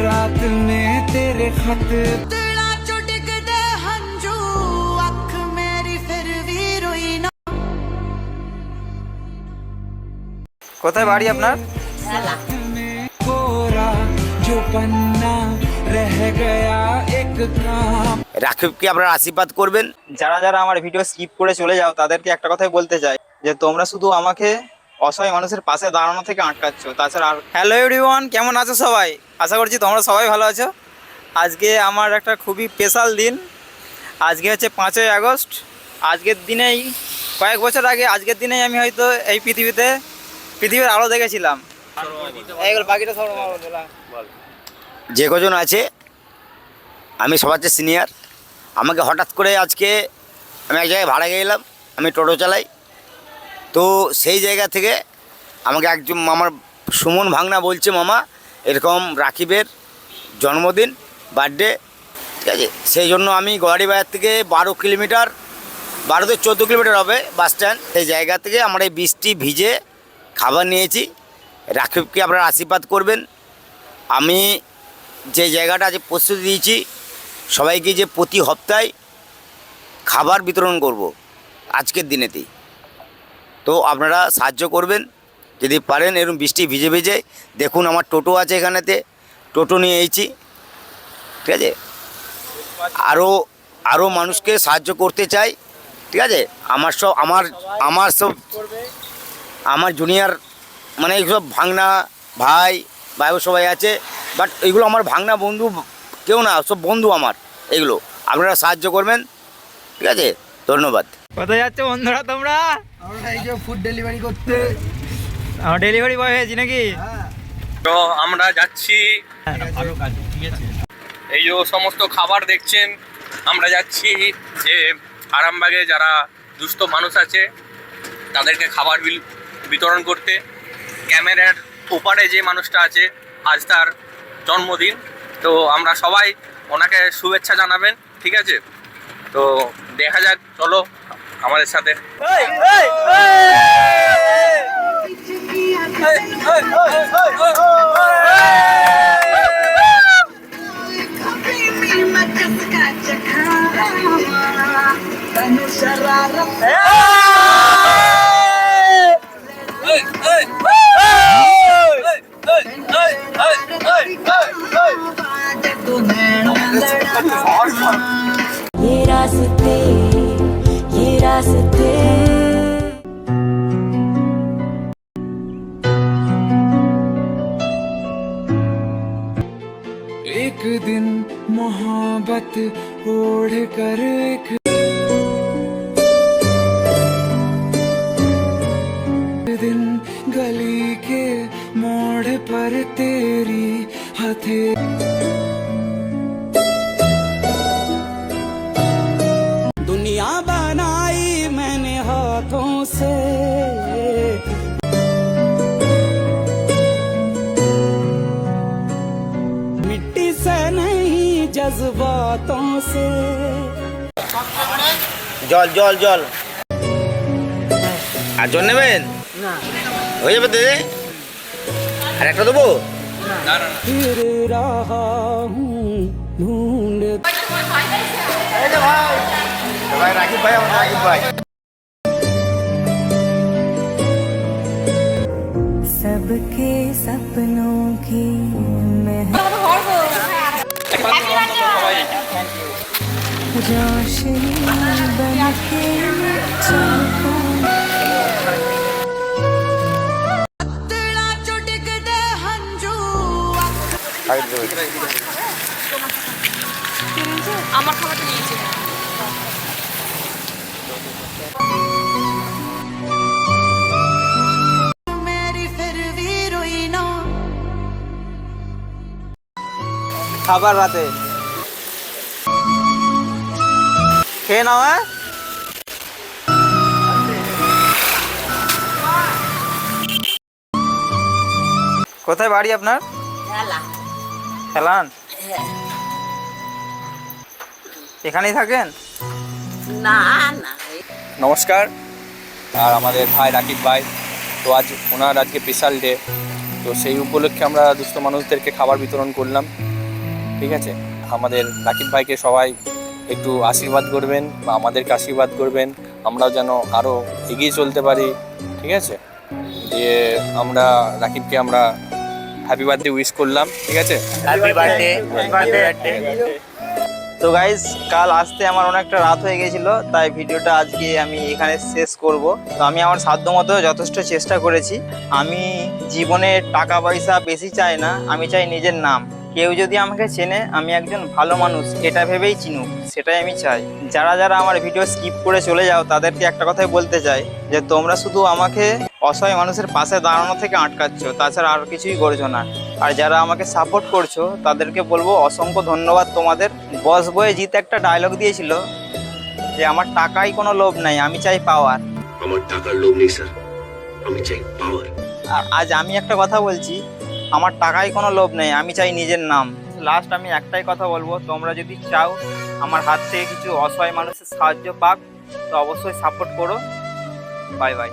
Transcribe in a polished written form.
रात में तेरे खत কোথায় বাড়ি আপনার? कोरा जो पन्ना रह गया एक काम। রাকিবকে আপনারা আশীর্বাদ করবেন। যারা যারা আমার ভিডিও স্কিপ করে চলে যাও তাদেরকে একটা কথাই বলতে চাই যে তোমরা শুধু আমাকে অসহায় মানুষের পাশে দাঁড়ানো থেকে আটকাচ্ছ, তাছাড়া আর। হ্যালো এভরিওয়ান, কেমন আছো সবাই? আশা করছি তোমরা সবাই ভালো আছো। আজকে আমার একটা খুবই স্পেশাল দিন। আজকে হচ্ছে 5ই আগস্ট। আজকের দিনেই কয়েক বছর আগে আজকের দিনেই আমি হয়তো এই পৃথিবীর আলো দেখেছিলাম। এইগুলো বাকিটা সব যে কজন আছে আমি সবার চেয়ে সিনিয়র। আমাকে হঠাৎ করে আজকে আমি এক জায়গায় ভাড়া গেলাম, আমি টোটো চালাই। তো সেই জায়গা থেকে আমাকে একজন আমার সুমন ভাঙনা বলছে, মামা এরকম রাকিবের জন্মদিন, বার্থডে, ঠিক আছে। সেই জন্য আমি গোয়ারি বাজার থেকে 12 কিলোমিটার, 12 থেকে 14 কিলোমিটার হবে বাস স্ট্যান্ড, সেই জায়গা থেকে আমরা এই বৃষ্টি ভিজে খাবার নিয়েছি। রাকিবকে আপনারা আশীর্বাদ করবেন। আমি যে জায়গাটা আজ প্রস্তুতি দিয়েছি সবাইকে, যে প্রতি সপ্তাহে খাবার বিতরণ করব আজকের দিনেতেই, তো আপনারা সাহায্য করবেন যদি পারেন। এরকম বৃষ্টি ভিজে ভিজে দেখুন আমার টোটো আছে এখানেতে, টোটো নিয়ে এসেছি, ঠিক আছে। আরও মানুষকে সাহায্য করতে চাই, ঠিক আছে। আমার জুনিয়র মানে এইসব ভাঙনা ভাই সবাই আছে, বাট এইগুলো আমার ভাঙনা বন্ধু কেউ না, সব বন্ধু আমার। এগুলো আপনারা সাহায্য করবেন, ঠিক আছে। ধন্যবাদ। কোথায় যাচ্ছে বন্ধুরা তোমরা? আমরা এই যে ফুড ডেলিভারি করতে। আমার ডেলিভারি বয় হয়েছি নাকি? তো আমরা যাচ্ছি, এই যে সমস্ত খাবার দেখছেন, আমরা যাচ্ছি যে আরামবাগে যারা দুস্থ মানুষ আছে তাদেরকে খাবার বিতরণ করতে। ক্যামেরার ওপারে যে মানুষটা আছে আজ তার জন্মদিন, তো আমরা সবাই ওনাকে শুভেচ্ছা জানাবেন, ঠিক আছে। তো দেখা যাক, চলো আমাদের সাথে। ये रास्ते एक दिन मोहब्बत ओढ़ कर एक दिन गली के मोड़ पर तेरी हथे दुनिया बनाई मैंने हाथों से, मिट्टी से नहीं जज्बातों से। জল জল জল আর জল নেবেন? হয়ে যাবে দিদি, আর একটা দেবো। फिर रहा हूँ ढूंढ ভাই রাকিব ভাই, আমার রাকিব ভাই। सबके सपनों की रोशनी बनके चमको। আমার খাবারটা নিয়েছি। খাবার রাতে খেয়ে নাও। হ্যাঁ, কোথায় বাড়ি আপনার? হেলান। এখানেই থাকেন? না না, নমস্কার। আর আমাদের ভাই রাকিব ভাই, তো আজ ওনার আজকে স্পেশাল ডে, তো সেই উপলক্ষে আমরা দুস্থ মানুষদেরকে খাবার বিতরণ করলাম। ঠিক আছে, আমাদের রাকিব ভাইকে সবাই একটু আশীর্বাদ করবেন বা আমাদেরকে আশীর্বাদ করবেন, আমরাও যেন আরও এগিয়ে চলতে পারি। ঠিক আছে, দিয়ে আমরা রাকিবকে আমরা হ্যাপি বার্থডে উইশ করলাম। ঠিক আছে, হ্যাপি বার্থডে। তো গাইজ কাল আসতে আমার অনেকটা রাত হয়ে গেছিল, তাই ভিডিওটা আজকে আমি এখানে শেষ করব। তো আমি আমার সাধ্যমতো যথেষ্ট চেষ্টা করেছি। আমি জীবনে টাকা পয়সা বেশি চাই না, আমি চাই নিজের নাম। কেউ যদি আমাকে চেনে আমি একজন ভালো মানুষ এটা ভেবেই চিনুক, সেটাই আমি চাই। যারা যারা আমার ভিডিও স্কিপ করে চলে যাও তাদেরকে একটা কথাই বলতে চাই যে তোমরা শুধু আমাকে অসহায় মানুষের পাশে দাঁড়ানো থেকে আটকাচ্ছ, তাছাড়া আর কিছুই করছো না। আর যারা আমাকে সাপোর্ট করছো তাদেরকে বলবো অসংখ্য ধন্যবাদ তোমাদের। বস বয়ে জিতে একটা ডায়লগ দিয়েছিল যে আমার টাকায় কোনো লোভ নাই, আমি চাই পাওয়ার। আমার টাকার লোভ নেই স্যার, আমি চাই পাওয়ার। আর আজ আমি একটা কথা বলছি, আমার টাকায় কোনো লোভ নেই, আমি চাই নিজের নাম। লাস্ট আমি একটাই কথা বলবো, তোমরা যদি চাও আমার হাত থেকে কিছু অসহায় মানুষের সাহায্য পাক তো অবশ্যই সাপোর্ট করো। Bye bye.